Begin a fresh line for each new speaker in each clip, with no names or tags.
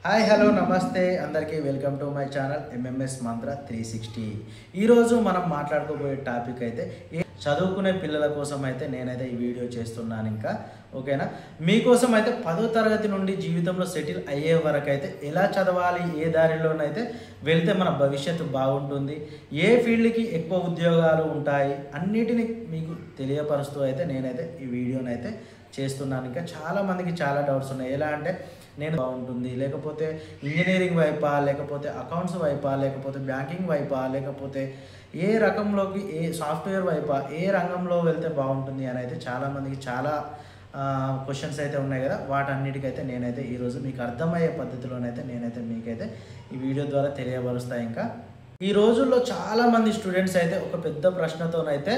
Hi hello నమస్తే అందరికీ welcome to my channel MMS మంత్ర 360. ఈరోజు మనం మాట్లాడుకోబోయే టాపిక్ అయితే చదువుకునే పిల్లల కోసం అయితే నేనైతే ఈ వీడియో చేస్తున్నాను. ఇంకా ఓకేనా, మీకోసం అయితే 10వ తరగతి నుండి జీవితంలో సెటిల్ అయ్యే వరకు అయితే ఎలా చదవాలి, ఏ దారిలోనైతే వెళ్తే మన భవిష్యత్తు బాగుంటుంది, ఏ ఫీల్డ్కి ఎక్కువ ఉద్యోగాలు ఉంటాయి అన్నిటిని మీకు తెలియపరుస్తూ అయితే నేనైతే ఈ వీడియోనైతే చేస్తున్నాను. ఇంకా చాలామందికి చాలా డౌట్స్ ఉన్నాయి. ఎలా అంటే నేను బాగుంటుంది, లేకపోతే ఇంజనీరింగ్ వైపా, లేకపోతే అకౌంట్స్ వైపా, లేకపోతే బ్యాంకింగ్ వైపా, లేకపోతే ఏ రకంలోకి, ఏ సాఫ్ట్వేర్ వైపా, ఏ రంగంలో వెళ్తే బాగుంటుంది అని అయితే చాలామందికి చాలా క్వశ్చన్స్ అయితే ఉన్నాయి కదా. వాటన్నిటికైతే నేనైతే ఈరోజు మీకు అర్థమయ్యే పద్ధతిలోనైతే నేనైతే మీకైతే ఈ వీడియో ద్వారా తెలియపరుస్తాను. ఇంకా ఈ రోజుల్లో చాలామంది స్టూడెంట్స్ అయితే ఒక పెద్ద ప్రశ్నతోనైతే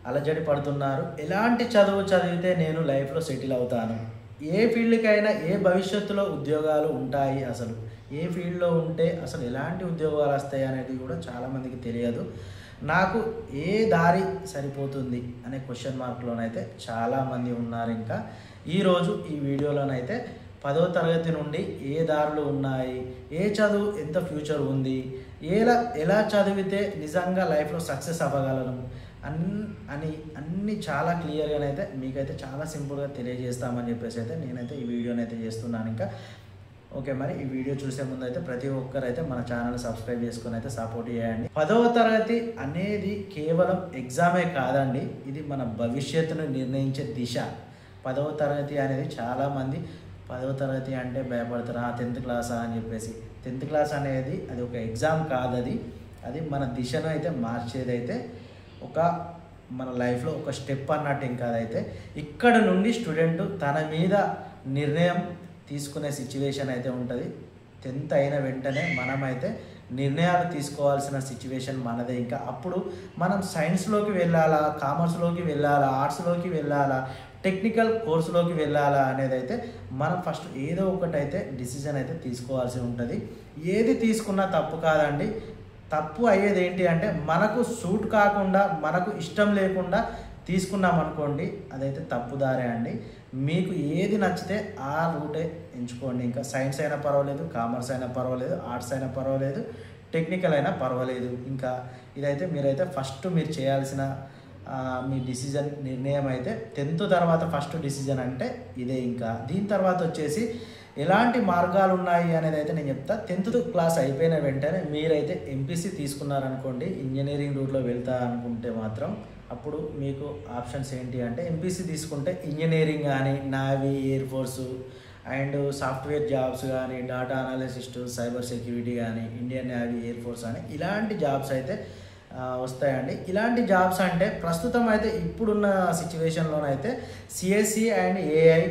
అలజడి పడుతున్నారు. ఎలాంటి చదువు చదివితే నేను లైఫ్లో సెటిల్ అవుతాను, ఏ ఫీల్డ్కైనా ఏ భవిష్యత్తులో ఉద్యోగాలు ఉంటాయి, అసలు ఏ ఫీల్డ్లో ఉంటే అసలు ఎలాంటి ఉద్యోగాలు వస్తాయి అనేది కూడా చాలామందికి తెలియదు. నాకు ఏ దారి సరిపోతుంది అనే క్వశ్చన్ మార్క్లోనైతే చాలామంది ఉన్నారు. ఇంకా ఈరోజు ఈ వీడియోలోనైతే 10వ తరగతి నుండి ఏ దారులు ఉన్నాయి, ఏ చదువు ఎంత ఫ్యూచర్ ఉంది, ఎలా చదివితే నిజంగా లైఫ్లో సక్సెస్ అవ్వగలను అన్ని చాలా క్లియర్గానైతే మీకైతే చాలా సింపుల్గా తెలియజేస్తామని చెప్పేసి అయితే నేనైతే ఈ వీడియోని అయితే చేస్తున్నాను. ఇంకా ఓకే, మరి ఈ వీడియో చూసే ముందు అయితే ప్రతి ఒక్కరు అయితే మన ఛానల్ సబ్స్క్రైబ్ చేసుకుని అయితే సపోర్ట్ చేయండి. 10వ తరగతి అనేది కేవలం ఎగ్జామే కాదండి, ఇది మన భవిష్యత్తును నిర్ణయించే దిశ. 10వ తరగతి అనేది చాలామంది 10వ తరగతి అంటే భయపడతారు, 10th క్లాసా అని చెప్పేసి. 10th క్లాస్ అనేది అది ఒక ఎగ్జామ్ కాదు, అది మన దిశను అయితే మార్చేదైతే ఒక మన లైఫ్లో ఒక స్టెప్ అన్నట్టు. ఇంకా అదైతే ఇక్కడ నుండి స్టూడెంట్ తన మీద నిర్ణయం తీసుకునే సిచ్యువేషన్ అయితే ఉంటుంది. 10th అయిన వెంటనే మనమైతే నిర్ణయాలు తీసుకోవాల్సిన సిచ్యువేషన్ మనదే. ఇంకా అప్పుడు మనం సైన్స్లోకి వెళ్ళాలా, కామర్స్లోకి వెళ్ళాలా, ఆర్ట్స్లోకి వెళ్ళాలా, టెక్నికల్ కోర్సులోకి వెళ్ళాలా అనేది అయితే మనం ఫస్ట్ ఏదో ఒకటైతే డిసిజన్ అయితే తీసుకోవాల్సి ఉంటుంది. ఏది తీసుకున్నా తప్పు కాదండి. తప్పు అయ్యేది ఏంటి అంటే మనకు సూట్ కాకుండా, మనకు ఇష్టం లేకుండా తీసుకున్నాం అనుకోండి, అదైతే తప్పుదారే అండి. మీకు ఏది నచ్చితే ఆ రూటే ఎంచుకోండి. ఇంకా సైన్స్ అయినా పర్వాలేదు, కామర్స్ అయినా పర్వాలేదు, ఆర్ట్స్ అయినా పర్వాలేదు, టెక్నికల్ అయినా పర్వాలేదు. ఇంకా ఇదైతే మీరైతే ఫస్ట్ మీరు చేయాల్సిన మీ నిర్ణయం అయితే 10th తర్వాత ఫస్ట్ డిసిజన్ అంటే ఇదే. ఇంకా దీని తర్వాత వచ్చేసి ఎలాంటి మార్గాలు ఉన్నాయి అనేది అయితే నేను చెప్తా. 10th క్లాస్ అయిపోయిన వెంటనే మీరైతే ఎంపీసీ తీసుకున్నారనుకోండి, ఇంజనీరింగ్ రూట్లో వెళ్తా అనుకుంటే మాత్రం అప్పుడు మీకు ఆప్షన్స్ ఏంటి అంటే ఎంపీసీ తీసుకుంటే ఇంజనీరింగ్ కానీ, navy, air force and software jobs కానీ, డేటా అనాలిసిస్ట్, సైబర్ సెక్యూరిటీ కానీ, ఇండియన్ నేవీ, ఎయిర్ ఫోర్స్ అని ఇలాంటి జాబ్స్ అయితే వస్తాయండి. ఇలాంటి జాబ్స్ అంటే ప్రస్తుతం అయితే ఇప్పుడున్న సిచ్యువేషన్లోనైతే సిఎస్సి అండ్ ఏఐ,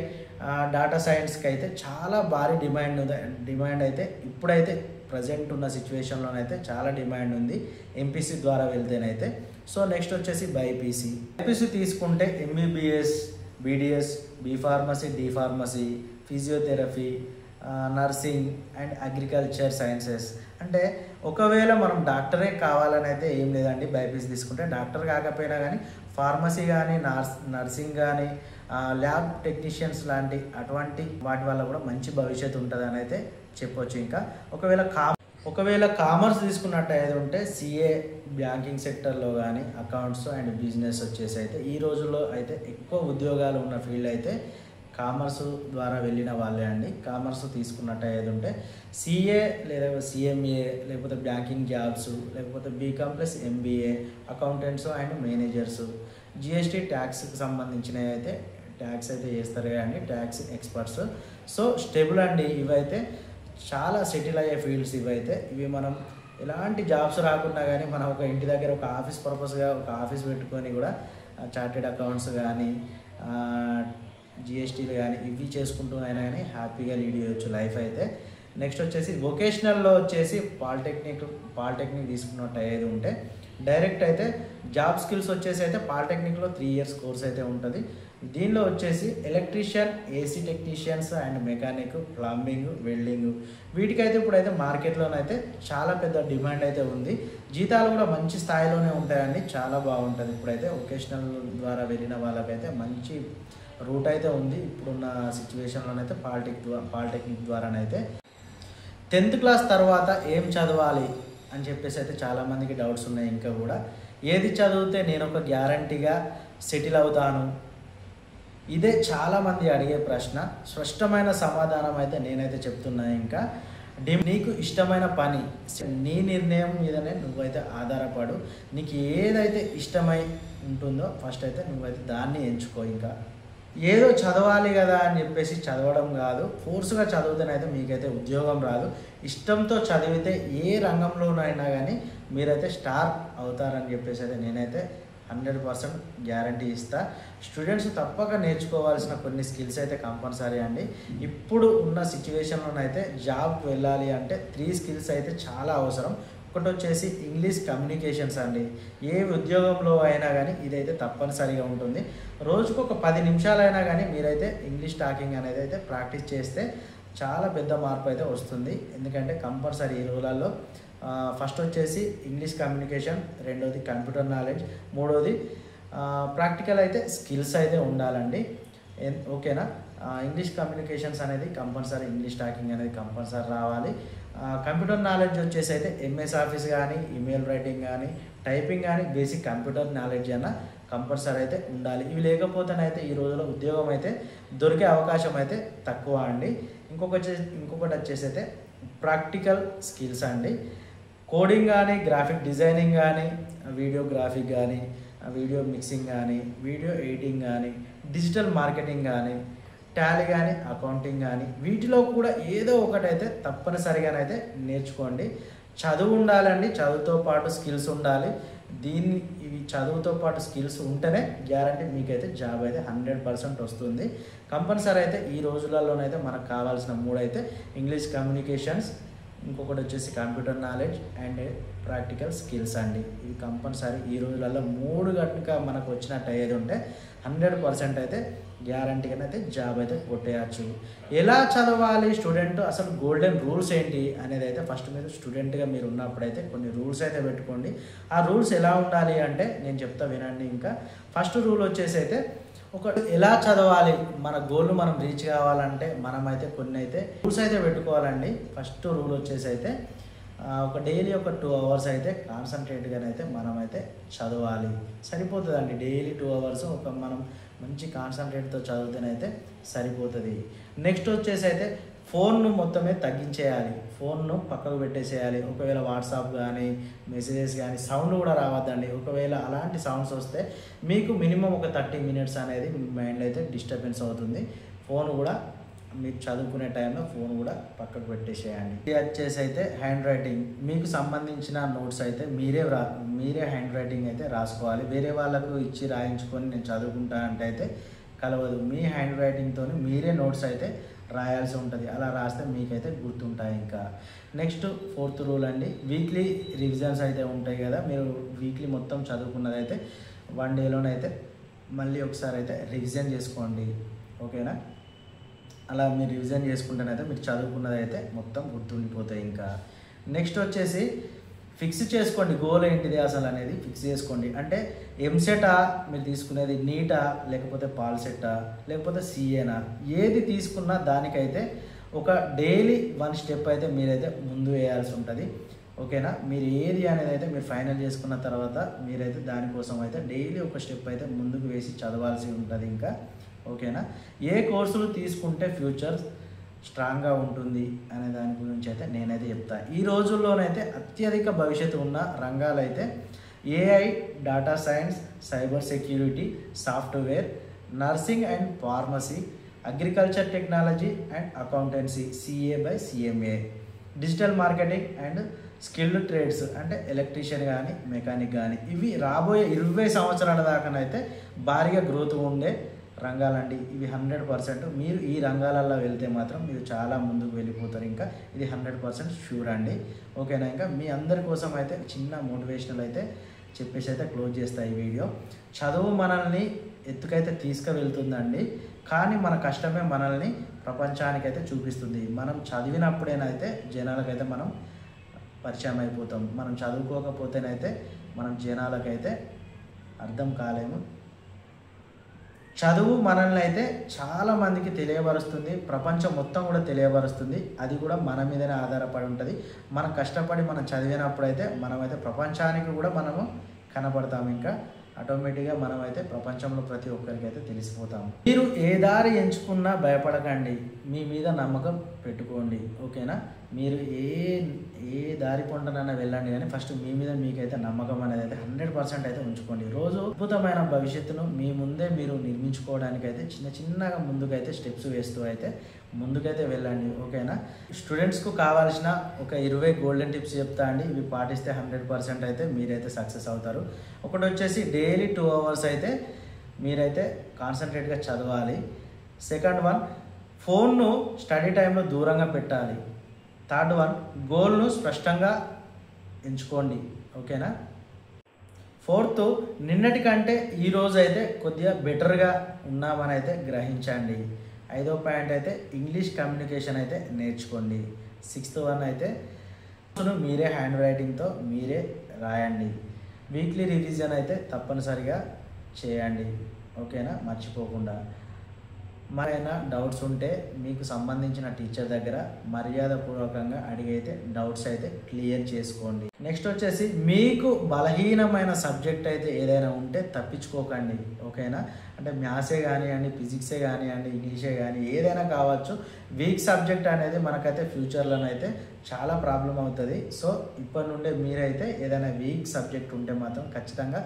డేటా సైన్స్కి అయితే చాలా భారీ డిమాండ్ అయితే ఇప్పుడైతే ప్రజెంట్ ఉన్న సిచ్యువేషన్లోనైతే చాలా డిమాండ్ ఉంది ఎంపీసీ ద్వారా వెళ్తేనైతే. సో నెక్స్ట్ వచ్చేసి బైపీసీ తీసుకుంటే MBBS, BDS, B pharmacy, D pharmacy, physiotherapy, nursing and agriculture sciences. అంటే ఒకవేళ మనం డాక్టరే కావాలని అయితే ఏం లేదండి. బైపీసీ తీసుకుంటే డాక్టర్ కాకపోయినా కానీ ఫార్మసీ కానీ, నర్సింగ్ కానీ, ల్యాబ్ టెక్నీషియన్స్ లాంటి అటువంటి వాటి వల్ల కూడా మంచి భవిష్యత్తు ఉంటుందని అయితే చెప్పొచ్చు. ఇంకా ఒకవేళ కామర్స్ తీసుకున్నట్టయితే ఉంటే సిఏ, బ్యాంకింగ్ సెక్టర్లో కానీ, అకౌంట్స్ అండ్ బిజినెస్ వచ్చేసి అయితే ఈ రోజుల్లో అయితే ఎక్కువ ఉద్యోగాలు ఉన్న ఫీల్డ్ అయితే కామర్స్ ద్వారా వెళ్ళిన వాళ్ళే అండి. కామర్స్ తీసుకున్నట్టయితే ఉంటే సిఏ లేదా సిఎంఏ, లేకపోతే బ్యాంకింగ్ జాబ్స్, లేకపోతే BCom plus MBA, accountants and managers, GST, ట్యాక్స్కి సంబంధించినవి అయితే ట్యాక్స్ అయితే చేస్తారు కానీ ట్యాక్స్ ఎక్స్పర్ట్స్. సో స్టేబుల్ అండి. ఇవైతే చాలా సెటిల్ అయ్యే ఫీల్డ్స్ ఇవైతే. ఇవి మనం ఎలాంటి జాబ్స్ రాకుండా కానీ మనం ఒక ఇంటి దగ్గర ఒక ఆఫీస్ పర్పస్గా ఒక ఆఫీస్ పెట్టుకొని కూడా చార్టెడ్ అకౌంట్స్ కానీ, జిఎస్టీలు కానీ ఇవి చేసుకుంటూ అయినా కానీ హ్యాపీగా లీడ్ చేయొచ్చు లైఫ్ అయితే. నెక్స్ట్ వచ్చేసి వొకేషనల్లో వచ్చేసి పాలిటెక్నిక్ తీసుకున్నట్టు అయ్యేది ఉంటే డైరెక్ట్ అయితే జాబ్ స్కిల్స్ వచ్చేసి అయితే పాలిటెక్నిక్లో 3 years కోర్స్ అయితే ఉంటుంది. దీనిలో వచ్చేసి electrician, AC technicians and mechanic, plumbing, welding వీటికైతే ఇప్పుడైతే మార్కెట్లోనైతే చాలా పెద్ద డిమాండ్ అయితే ఉంది. జీతాలు కూడా మంచి స్థాయిలోనే ఉంటాయండి, చాలా బాగుంటుంది. ఇప్పుడైతే వొకేషనల్ ద్వారా వెళ్ళిన వాళ్ళకైతే మంచి రూట్ అయితే ఉంది ఇప్పుడున్న సిచ్యువేషన్లోనైతే పాలిటెక్నిక్ ద్వారానైతే. 10th క్లాస్ తర్వాత ఏం చదవాలి అని చెప్పేసి అయితే చాలామందికి డౌట్స్ ఉన్నాయి. ఇంకా కూడా ఏది చదివితే నేను ఒక గ్యారంటీగా సెటిల్ అవుతాను, ఇదే చాలామంది అడిగే ప్రశ్న. స్పష్టమైన సమాధానం అయితే నేనైతే చెప్తున్నా. ఇంకా నీకు ఇష్టమైన పని, నీ నిర్ణయం మీదనే నువ్వైతే ఆధారపడు. నీకు ఏదైతే ఇష్టమై ఉంటుందో ఫస్ట్ అయితే నువ్వైతే దాన్ని ఎంచుకో. ఇంకా ఏదో చదవాలి కదా అని చెప్పేసి చదవడం కాదు. ఫోర్స్గా చదివితేనైతే మీకైతే ఉద్యోగం రాదు. ఇష్టంతో చదివితే ఏ రంగంలోనైనా కానీ మీరైతే స్టార్ అవుతారని చెప్పేసి అయితే నేనైతే 100% గ్యారంటీ ఇస్తా. స్టూడెంట్స్ తప్పక నేర్చుకోవాల్సిన కొన్ని స్కిల్స్ అయితే కంపల్సరీ అండి. ఇప్పుడు ఉన్న సిచ్యువేషన్లోనైతే జాబ్కి వెళ్ళాలి అంటే 3 స్కిల్స్ అయితే చాలా అవసరం. ఒకటి వచ్చేసి ఇంగ్లీష్ కమ్యూనికేషన్స్ అండి. ఏ ఉద్యోగంలో అయినా కానీ ఇదైతే తప్పనిసరిగా ఉంటుంది. రోజుకు ఒక 10 నిమిషాలైనా కానీ మీరైతే ఇంగ్లీష్ టాకింగ్ అనేది అయితే ప్రాక్టీస్ చేస్తే చాలా పెద్ద మార్పు అయితే వస్తుంది. ఎందుకంటే కంపల్సరీ ఈ రోజులలో ఫస్ట్ వచ్చేసి ఇంగ్లీష్ కమ్యూనికేషన్, రెండోది కంప్యూటర్ నాలెడ్జ్, మూడోది ప్రాక్టికల్ అయితే స్కిల్స్ అయితే ఉండాలండి. ఓకేనా? ఇంగ్లీష్ కమ్యూనికేషన్స్ అనేది కంపల్సరీ, ఇంగ్లీష్ టాకింగ్ అనేది కంపల్సరీ రావాలి. కంప్యూటర్ నాలెడ్జ్ వచ్చేసి అయితే ఎంఎస్ ఆఫీస్ కానీ, ఈమెయిల్ రైటింగ్ కానీ, టైపింగ్ కానీ, బేసిక్ కంప్యూటర్ నాలెడ్జ్ అన్న కంపల్సరీ అయితే ఉండాలి. ఇవి లేకపోతేనైతే ఈ రోజుల్లో ఉద్యోగం అయితే దొరికే అవకాశం అయితే తక్కువ అండి. ఇంకొకటి వచ్చేసి అయితే ప్రాక్టికల్ స్కిల్స్ అండి. కోడింగ్ కానీ, గ్రాఫిక్ డిజైనింగ్ కానీ, వీడియోగ్రాఫిక్ కానీ, వీడియో మిక్సింగ్ కానీ, వీడియో ఎడిటింగ్ కానీ, డిజిటల్ మార్కెటింగ్ కానీ, టాలీ కానీ, అకౌంటింగ్ కానీ, వీటిలో కూడా ఏదో ఒకటైతే తప్పనిసరిగానైతే నేర్చుకోండి. చదువు ఉండాలండి, చదువుతో పాటు స్కిల్స్ ఉండాలి. ఇవి చదువుతో పాటు స్కిల్స్ ఉంటేనే గ్యారంటీ మీకైతే జాబ్ అయితే 100% వస్తుంది. కంపల్సరీ అయితే ఈ రోజులలోనైతే మనకు కావాల్సిన 3 అయితే ఇంగ్లీష్ కమ్యూనికేషన్స్, ఇంకొకటి వచ్చేసి computer knowledge and practical skills అండి. ఇవి కంపల్సరీ ఈ రోజులలో 3 గంటక మనకు వచ్చినట్టు అయ్యేది ఉంటే 100% అయితే గ్యారంటీగా అయితే జాబ్ అయితే కొట్టేయచ్చు. ఎలా చదవాలి స్టూడెంట్, అసలు గోల్డెన్ రూల్స్ ఏంటి అనేది అయితే ఫస్ట్ మీరు స్టూడెంట్గా మీరు ఉన్నప్పుడైతే కొన్ని రూల్స్ అయితే పెట్టుకోండి. ఆ రూల్స్ ఎలా ఉండాలి అంటే నేను చెప్తా వినండి. ఇంకా ఫస్ట్ రూల్ వచ్చేసి అయితే ఎలా చదవాలి, మన గోల్ మనం రీచ్ కావాలంటే మనమైతే కొన్ని అయితే రూల్స్ అయితే పెట్టుకోవాలండి. ఫస్ట్ రూల్ వచ్చేసి అయితే డైలీ ఒక 2 అవర్స్ అయితే కాన్సన్ట్రేట్గానైతే మనమైతే చదవాలి. సరిపోతుందండి. డైలీ 2 అవర్స్ మనం మంచి కాన్సన్ట్రేట్తో చదివితేనైతే సరిపోతుంది. నెక్స్ట్ వచ్చేసి అయితే ఫోన్ను మొత్తమే తగ్గించేయాలి. ఫోన్ను పక్కకు పెట్టేసేయాలి. ఒకవేళ వాట్సాప్ కానీ, మెసేజెస్ కానీ సౌండ్ కూడా రావద్దండి. ఒకవేళ అలాంటి సౌండ్స్ వస్తే మీకు మినిమం ఒక 30 మినిట్స్ అనేది మీ మైండ్ అయితే డిస్టర్బెన్స్ అవుతుంది. ఫోన్ కూడా మీరు చదువుకునే టైంలో ఫోన్ కూడా పక్కకు పెట్టేసేయండి. ఇది వచ్చేసి అయితే హ్యాండ్ రైటింగ్, మీకు సంబంధించిన నోట్స్ అయితే మీరే హ్యాండ్ రైటింగ్ అయితే రాసుకోవాలి. వేరే వాళ్ళకు ఇచ్చి రాయించుకొని నేను చదువుకుంటా అంటే అయితే కలవదు. మీ హ్యాండ్ రైటింగ్తో మీరే నోట్స్ అయితే రాయాల్సి ఉంటుంది. అలా రాస్తే మీకైతే గుర్తుంటాయి. ఇంకా నెక్స్ట్ 4th రూల్ అండి, వీక్లీ రివిజన్స్ అయితే ఉంటాయి కదా. మీరు వీక్లీ మొత్తం చదువుకున్నది అయితే 1 డేలోనైతే మళ్ళీ ఒకసారి అయితే రివిజన్ చేసుకోండి. ఓకేనా? అలా మీరు రివిజన్ చేసుకుంటేనైతే మీరు చదువుకున్నది అయితే మొత్తం గుర్తుండిపోతాయి. ఇంకా నెక్స్ట్ వచ్చేసి ఫిక్స్ చేసుకోండి, గోల్ ఏంటిది అసలు అనేది ఫిక్స్ చేసుకోండి. అంటే ఎంసెటా మీరు తీసుకునేది, నీటా లేకపోతే పాల్సెట్టా లేకపోతే సిఏనా, ఏది తీసుకున్నా దానికైతే ఒక డైలీ 1 స్టెప్ అయితే మీరైతే ముందు వేయాల్సి ఉంటుంది. ఓకేనా? మీరు ఏది అనేది అయితే మీరు ఫైనల్ చేసుకున్న తర్వాత మీరైతే దానికోసం అయితే డైలీ ఒక స్టెప్ అయితే ముందుకు వేసి చదవాల్సి ఉంటుంది. ఇంకా ఓకేనా? ఏ కోర్సులు తీసుకుంటే ఫ్యూచర్ స్ట్రాంగ్గా ఉంటుంది అనే దాని గురించి అయితే నేనైతే చెప్తా. ఈ రోజుల్లోనైతే అత్యధిక భవిష్యత్తు ఉన్న రంగాలు అయితే AI, data science, cyber security, software, nursing and pharmacy, agriculture technology and accountancy, CA/CMA, digital marketing and skilled trades అంటే ఎలక్ట్రీషియన్ కానీ, మెకానిక్ కానీ. ఇవి రాబోయే 20 సంవత్సరాల దాకానైతే భారీగా గ్రోత్ ఉండే రంగాలండి. ఇవి 100% మీరు ఈ రంగాలలో వెళ్తే మాత్రం మీరు చాలా ముందుకు వెళ్ళిపోతారు. ఇంకా ఇది 100% షూర్ అండి. ఓకేనా? ఇంకా మీ అందరి కోసం అయితే చిన్న మోటివేషనల్ అయితే చెప్పేసి అయితే క్లోజ్ చేస్తా ఈ వీడియో. చదువు మనల్ని ఎత్తుకైతే తీసుకువెళ్తుందండి, కానీ మన కష్టమే మనల్ని ప్రపంచానికైతే చూపిస్తుంది. మనం చదివినప్పుడేనైతే జనాలకైతే మనం పరిచయం అయిపోతాం. మనం చదువుకోకపోతేనైతే మనం జనాలకైతే అర్థం కాలేము. చదువు మనల్ని అయితే చాలా మందికి తెలియబరుస్తుంది, ప్రపంచం మొత్తం కూడా తెలియబరుస్తుంది. అది కూడా మన మీదనే ఆధారపడి ఉంటుంది. మనం కష్టపడి మనం చదివినప్పుడు అయితే మనమైతే ప్రపంచానికి కూడా మనము కనపడతాము. ఇంకా ఆటోమేటిక్గా మనమైతే ప్రపంచంలో ప్రతి ఒక్కరికి అయితే తెలిసిపోతాము. మీరు ఏ దారి ఎంచుకున్నా భయపడకండి, మీ మీద నమ్మకం పెట్టుకోండి. ఓకేనా? మీరు ఏ దారి పొంటనైనా వెళ్ళండి, కానీ ఫస్ట్ మీ మీద మీకైతే నమ్మకం అనేది అయితే 100% అయితే ఉంచుకోండి. రోజు అద్భుతమైన భవిష్యత్తును మీ ముందే మీరు నిర్మించుకోవడానికి అయితే చిన్నగా ముందుకైతే స్టెప్స్ వేస్తూ అయితే ముందుకైతే వెళ్ళండి. ఓకేనా? స్టూడెంట్స్కు కావాల్సిన ఒక 20 గోల్డెన్ టిప్స్ చెప్తా అండి. ఇవి పాటిస్తే 100% అయితే మీరైతే సక్సెస్ అవుతారు. ఒకటి వచ్చేసి డైలీ 2 అవర్స్ అయితే మీరైతే కాన్సన్ట్రేట్గా చదవాలి. సెకండ్ వన్, ఫోన్ను స్టడీ టైంలో దూరంగా పెట్టాలి. థర్డ్ వన్, గోల్ను స్పష్టంగా ఎంచుకోండి. ఓకేనా? ఫోర్త్, నిన్నటి కంటే ఈరోజు అయితే కొద్దిగా బెటర్గా ఉన్నామని అయితే గ్రహించండి. 5వ పాయింట్ అయితే ఇంగ్లీష్ కమ్యూనికేషన్ అయితే నేర్చుకోండి. 6th వన్ అయితే మీరే హ్యాండ్ రైటింగ్తో మీరే రాయండి. వీక్లీ రివిజన్ అయితే తప్పనిసరిగా చేయండి. ఓకేనా? మర్చిపోకుండా. మరైనా డౌట్స్ ఉంటే మీకు సంబంధించిన టీచర్ దగ్గర మర్యాదపూర్వకంగా అడిగైతే డౌట్స్ అయితే క్లియర్ చేసుకోండి. నెక్స్ట్ వచ్చేసి మీకు బలహీనమైన సబ్జెక్ట్ అయితే ఏదైనా ఉంటే తప్పించుకోకండి. ఓకేనా? అంటే మ్యాథ్సే కానివ్వండి, ఫిజిక్సే కానివ్వండి, ఇంగ్లీషే కానీ ఏదైనా కావచ్చు. వీక్ సబ్జెక్ట్ అనేది మనకైతే ఫ్యూచర్లోనైతే చాలా ప్రాబ్లం అవుతుంది. సో ఇప్పటి నుండే మీరైతే ఏదైనా వీక్ సబ్జెక్ట్ ఉంటే మాత్రం ఖచ్చితంగా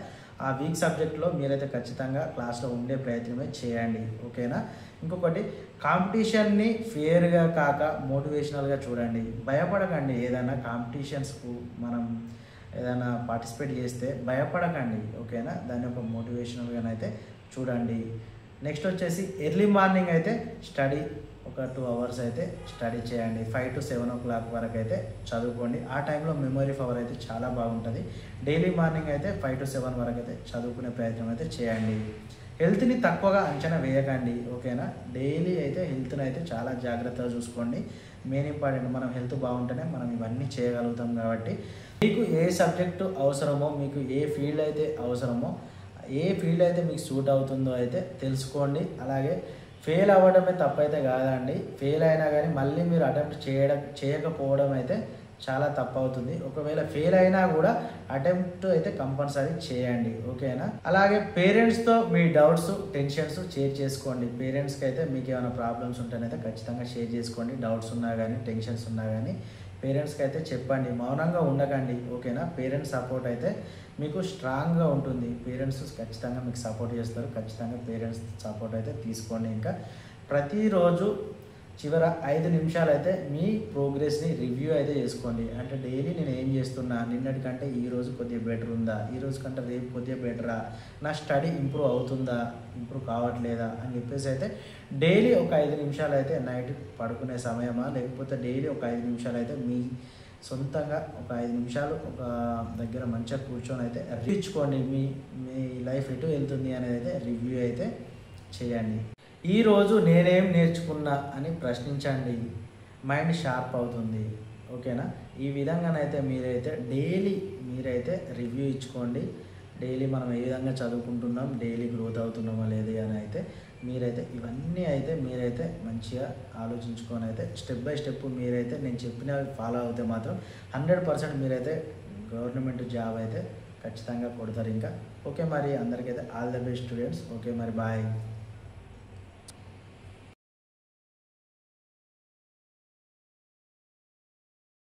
ఆ వీక్ సబ్జెక్ట్లో మీరైతే ఖచ్చితంగా క్లాస్లో ఉండే ప్రయత్నమే చేయండి. ఓకేనా? ఇంకొకటి, కాంపిటీషన్ని ఫేర్గా కాక మోటివేషనల్గా చూడండి. భయపడకండి. ఏదైనా కాంపిటీషన్స్కు మనం ఏదైనా పార్టిసిపేట్ చేస్తే భయపడకండి. ఓకేనా? దాన్ని ఒక మోటివేషనల్గానైతే చూడండి. నెక్స్ట్ వచ్చేసి ఎర్లీ మార్నింగ్ అయితే స్టడీ ఒక 2 అవర్స్ అయితే స్టడీ చేయండి. 5 to 7 o'clock వరకు అయితే చదువుకోండి. ఆ టైంలో మెమరీ పవర్ అయితే చాలా బాగుంటుంది. డైలీ మార్నింగ్ అయితే 5 to 7 వరకు అయితే చదువుకునే ప్రయత్నం అయితే చేయండి. హెల్త్ని తక్కువగా అంచనా వేయకండి. ఓకేనా? డైలీ అయితే హెల్త్ని అయితే చాలా జాగ్రత్తగా చూసుకోండి. మెయిన్ ఇంపార్టెంట్, మనం హెల్త్ బాగుంటేనే మనం ఇవన్నీ చేయగలుగుతాం. కాబట్టి మీకు ఏ సబ్జెక్టు అవసరమో, మీకు ఏ ఫీల్డ్ అయితే అవసరమో, ఏ ఫీల్డ్ అయితే మీకు సూట్ అవుతుందో అయితే తెలుసుకోండి. అలాగే ఫెయిల్ అవ్వడమే తప్పైతే కాదండి. ఫెయిల్ అయినా కానీ మళ్ళీ మీరు అటెంప్ట్ చేయకపోవడం అయితే చాలా తప్పు అవుతుంది. ఒకవేళ ఫెయిల్ అయినా కూడా అటెంప్ట్ అయితే కంపల్సరీ చేయండి. ఓకేనా? అలాగే పేరెంట్స్తో మీ డౌట్స్, టెన్షన్స్ షేర్ చేసుకోండి. పేరెంట్స్కి అయితే మీకు ఏమైనా ప్రాబ్లమ్స్ ఉంటేనైతే ఖచ్చితంగా షేర్ చేసుకోండి. డౌట్స్ ఉన్నా కానీ, టెన్షన్స్ ఉన్నా కానీ పేరెంట్స్కి అయితే చెప్పండి. మౌనంగా ఉండకండి. ఓకేనా? పేరెంట్స్ సపోర్ట్ అయితే మీకు స్ట్రాంగ్గా ఉంటుంది. పేరెంట్స్ ఖచ్చితంగా మీకు సపోర్ట్ చేస్తారు. ఖచ్చితంగా పేరెంట్స్ సపోర్ట్ అయితే తీసుకోండి. ఇంకా ప్రతిరోజు చివర 5 నిమిషాలు అయితే మీ ప్రోగ్రెస్ని రివ్యూ అయితే చేసుకోండి. అంటే డైలీ నేను ఏం చేస్తున్నా, నిన్నటి కంటే ఈరోజు కొద్దిగా బెటర్ ఉందా, ఈరోజు కంటే రేపు కొద్దిగా బెటరా, నా స్టడీ ఇంప్రూవ్ అవుతుందా, ఇంప్రూవ్ కావట్లేదా అని చెప్పేసి అయితే డైలీ ఒక 5 నిమిషాలు అయితే నైట్ పడుకునే సమయమా, లేకపోతే డైలీ ఒక 5 నిమిషాలు అయితే మీ సొంతంగా ఒక 5 నిమిషాలు ఒక దగ్గర మంచిగా కూర్చొని అయితే రివ్యూచ్చుకోండి. మీ లైఫ్ ఎటు వెళ్తుంది అనేది అయితే రివ్యూ అయితే చేయండి. ఈరోజు నేనేం నేర్చుకున్నా అని ప్రశ్నించండి. మైండ్ షార్ప్ అవుతుంది. ఓకేనా? ఈ విధంగానైతే మీరైతే డైలీ మీరైతే రివ్యూ ఇచ్చుకోండి. డైలీ మనం ఏ విధంగా చదువుకుంటున్నాం, డైలీ గ్రోత్ అవుతున్నామా లేదు అని అయితే మీరైతే ఇవన్నీ అయితే మీరైతే మంచిగా ఆలోచించుకొని అయితే స్టెప్ బై స్టెప్ మీరైతే నేను చెప్పిన ఫాలో అవుతే మాత్రం 100% మీరైతే గవర్నమెంట్ జాబ్ అయితే ఖచ్చితంగా కొడతారు. ఇంకా ఓకే, మరి అందరికైతే all the best students. Okay, మరి బాయ్.